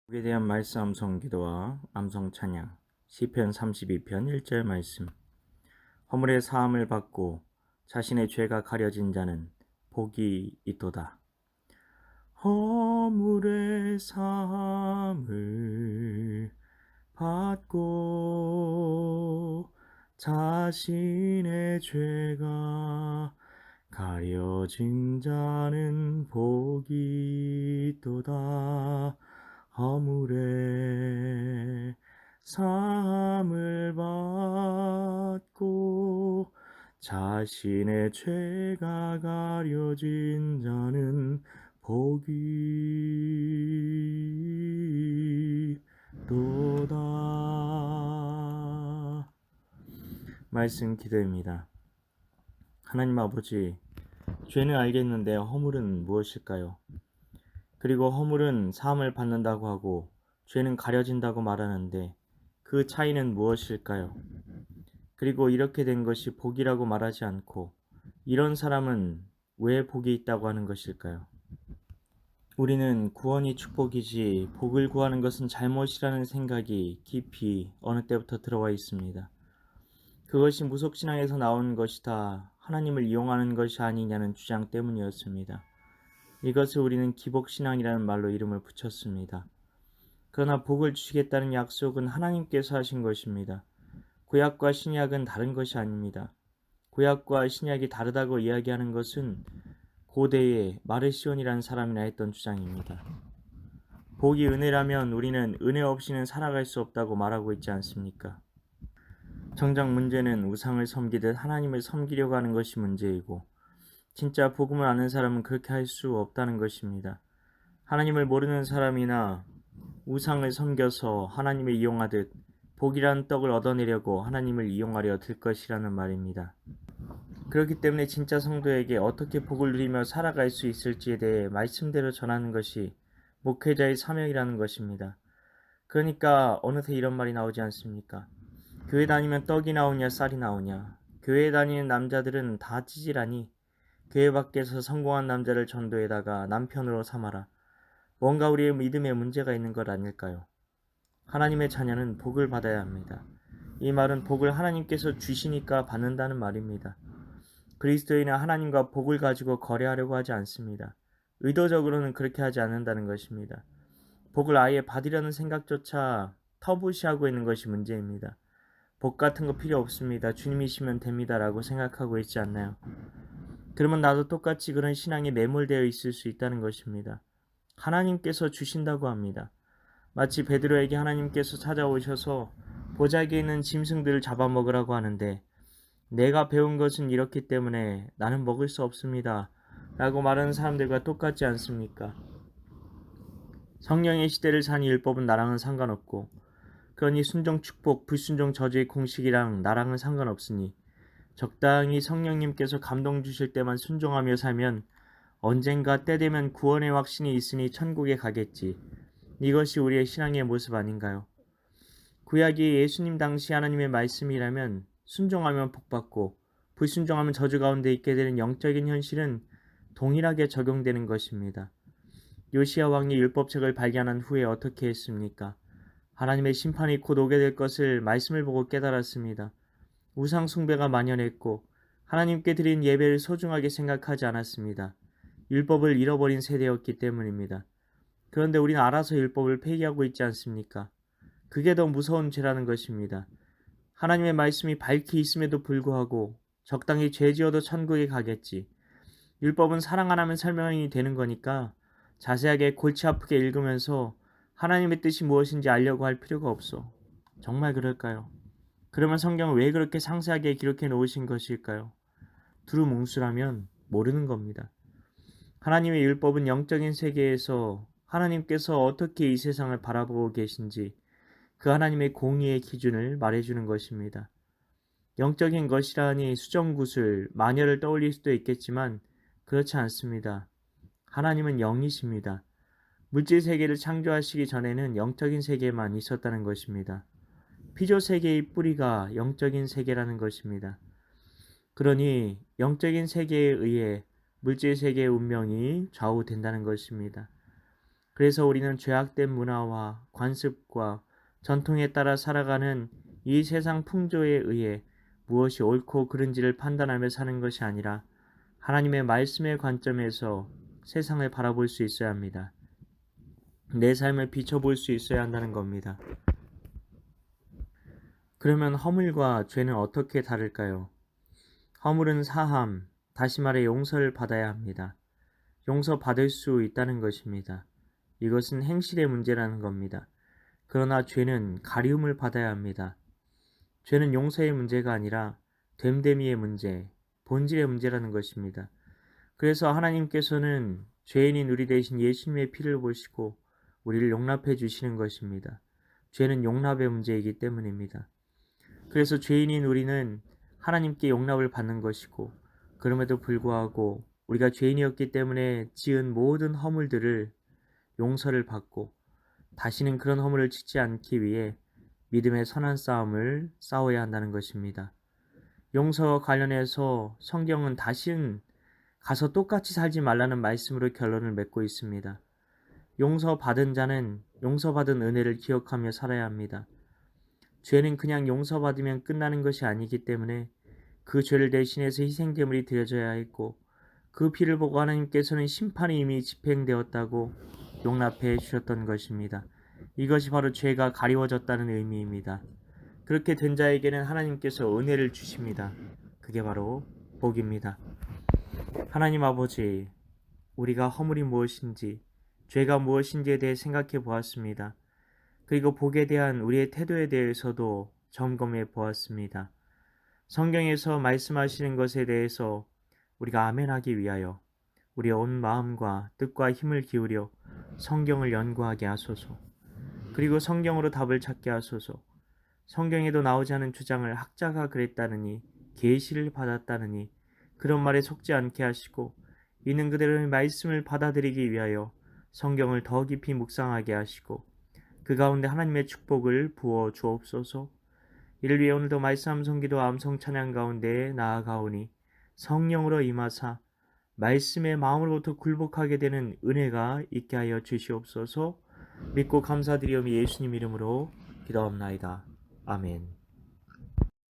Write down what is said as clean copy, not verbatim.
복에 대한 말씀 암송 기도와 암송 찬양 시편 32편 1절 말씀. 허물의 사함을 받고 자신의 죄가 가려진 자는 복이 있도다. 허물의 사함을 받고 자신의 죄가 가려진 자는 복이 있도다. 허물의 사함을 받고 자신의 죄가 가려진 자는 복이 있도다. 말씀 기도입니다. 하나님 아버지, 죄는 알겠는데 허물은 무엇일까요? 그리고 허물은 사함을 받는다고 하고 죄는 가려진다고 말하는데 그 차이는 무엇일까요? 그리고 이렇게 된 것이 복이라고 말하지 않고 이런 사람은 왜 복이 있다고 하는 것일까요? 우리는 구원이 축복이지 복을 구하는 것은 잘못이라는 생각이 깊이 어느 때부터 들어와 있습니다. 그것이 무속신앙에서 나온 것이다, 하나님을 이용하는 것이 아니냐는 주장 때문이었습니다. 이것을 우리는 기복신앙이라는 말로 이름을 붙였습니다. 그러나 복을 주시겠다는 약속은 하나님께서 하신 것입니다. 구약과 신약은 다른 것이 아닙니다. 구약과 신약이 다르다고 이야기하는 것은 고대에 마르시온이라는 사람이나 했던 주장입니다. 복이 은혜라면 우리는 은혜 없이는 살아갈 수 없다고 말하고 있지 않습니까? 정작 문제는 우상을 섬기듯 하나님을 섬기려고 하는 것이 문제이고 진짜 복음을 아는 사람은 그렇게 할 수 없다는 것입니다. 하나님을 모르는 사람이나 우상을 섬겨서 하나님을 이용하듯 복이라는 떡을 얻어내려고 하나님을 이용하려 들 것이라는 말입니다. 그렇기 때문에 진짜 성도에게 어떻게 복을 누리며 살아갈 수 있을지에 대해 말씀대로 전하는 것이 목회자의 사명이라는 것입니다. 그러니까 어느새 이런 말이 나오지 않습니까? 교회 다니면 떡이 나오냐 쌀이 나오냐. 교회 다니는 남자들은 다 찌질하니 교회 밖에서 성공한 남자를 전도에다가 남편으로 삼아라. 뭔가 우리의 믿음에 문제가 있는 것 아닐까요? 하나님의 자녀는 복을 받아야 합니다. 이 말은 복을 하나님께서 주시니까 받는다는 말입니다. 그리스도인은 하나님과 복을 가지고 거래하려고 하지 않습니다. 의도적으로는 그렇게 하지 않는다는 것입니다. 복을 아예 받으려는 생각조차 터부시하고 있는 것이 문제입니다. 복 같은 거 필요 없습니다. 주님이시면 됩니다라고 생각하고 있지 않나요? 그러면 나도 똑같이 그런 신앙에 매몰되어 있을 수 있다는 것입니다. 하나님께서 주신다고 합니다. 마치 베드로에게 하나님께서 찾아오셔서 보자기에 있는 짐승들을 잡아먹으라고 하는데 내가 배운 것은 이렇기 때문에 나는 먹을 수 없습니다 라고 말하는 사람들과 똑같지 않습니까? 성령의 시대를 사니 율법은 나랑은 상관없고 그러니 순종 축복, 불순종 저주의 공식이랑 나랑은 상관없으니 적당히 성령님께서 감동 주실 때만 순종하며 살면 언젠가 때 되면 구원의 확신이 있으니 천국에 가겠지. 이것이 우리의 신앙의 모습 아닌가요? 구약이 예수님 당시 하나님의 말씀이라면 순종하면 복받고 불순종하면 저주 가운데 있게 되는 영적인 현실은 동일하게 적용되는 것입니다. 요시야 왕이 율법책을 발견한 후에 어떻게 했습니까? 하나님의 심판이 곧 오게 될 것을 말씀을 보고 깨달았습니다. 우상 숭배가 만연했고 하나님께 드린 예배를 소중하게 생각하지 않았습니다. 율법을 잃어버린 세대였기 때문입니다. 그런데 우리는 알아서 율법을 폐기하고 있지 않습니까? 그게 더 무서운 죄라는 것입니다. 하나님의 말씀이 밝히 있음에도 불구하고 적당히 죄 지어도 천국에 가겠지. 율법은 사랑 안 하면 설명이 되는 거니까 자세하게 골치 아프게 읽으면서 하나님의 뜻이 무엇인지 알려고 할 필요가 없어. 정말 그럴까요? 그러면 성경을 왜 그렇게 상세하게 기록해 놓으신 것일까요? 두루뭉술하면 모르는 겁니다. 하나님의 율법은 영적인 세계에서 하나님께서 어떻게 이 세상을 바라보고 계신지 그 하나님의 공의의 기준을 말해주는 것입니다. 영적인 것이라니 수정구슬, 마녀를 떠올릴 수도 있겠지만 그렇지 않습니다. 하나님은 영이십니다. 물질 세계를 창조하시기 전에는 영적인 세계만 있었다는 것입니다. 피조 세계의 뿌리가 영적인 세계라는 것입니다. 그러니 영적인 세계에 의해 물질 세계의 운명이 좌우된다는 것입니다. 그래서 우리는 죄악된 문화와 관습과 전통에 따라 살아가는 이 세상 풍조에 의해 무엇이 옳고 그른지를 판단하며 사는 것이 아니라 하나님의 말씀의 관점에서 세상을 바라볼 수 있어야 합니다. 내 삶을 비춰볼 수 있어야 한다는 겁니다. 그러면 허물과 죄는 어떻게 다를까요? 허물은 사함, 다시 말해 용서를 받아야 합니다. 용서받을 수 있다는 것입니다. 이것은 행실의 문제라는 겁니다. 그러나 죄는 가리움을 받아야 합니다. 죄는 용서의 문제가 아니라 됨됨이의 문제, 본질의 문제라는 것입니다. 그래서 하나님께서는 죄인인 우리 대신 예수님의 피를 보시고 우리를 용납해 주시는 것입니다. 죄는 용납의 문제이기 때문입니다. 그래서 죄인인 우리는 하나님께 용납을 받는 것이고, 그럼에도 불구하고 우리가 죄인이었기 때문에 지은 모든 허물들을 용서를 받고 다시는 그런 허물을 짓지 않기 위해 믿음의 선한 싸움을 싸워야 한다는 것입니다. 용서와 관련해서 성경은 다시는 가서 똑같이 살지 말라는 말씀으로 결론을 맺고 있습니다. 용서받은 자는 용서받은 은혜를 기억하며 살아야 합니다. 죄는 그냥 용서받으면 끝나는 것이 아니기 때문에 그 죄를 대신해서 희생제물이 드려져야 했고, 그 피를 보고 하나님께서는 심판이 이미 집행되었다고 용납해 주셨던 것입니다. 이것이 바로 죄가 가리워졌다는 의미입니다. 그렇게 된 자에게는 하나님께서 은혜를 주십니다. 그게 바로 복입니다. 하나님 아버지, 우리가 허물이 무엇인지, 죄가 무엇인지에 대해 생각해 보았습니다. 그리고 복에 대한 우리의 태도에 대해서도 점검해 보았습니다. 성경에서 말씀하시는 것에 대해서 우리가 아멘하기 위하여 우리의 온 마음과 뜻과 힘을 기울여 성경을 연구하게 하소서. 그리고 성경으로 답을 찾게 하소서. 성경에도 나오지 않은 주장을 학자가 그랬다느니, 계시를 받았다느니 그런 말에 속지 않게 하시고 있는 그대로의 말씀을 받아들이기 위하여 성경을 더 깊이 묵상하게 하시고 그 가운데 하나님의 축복을 부어 주옵소서. 이를 위해 오늘도 말씀 암송기도 암송 찬양 가운데 나아가오니 성령으로 임하사 말씀의 마음으로부터 굴복하게 되는 은혜가 있게 하여 주시옵소서. 믿고 감사드리오며 예수님 이름으로 기도합나이다. 아멘.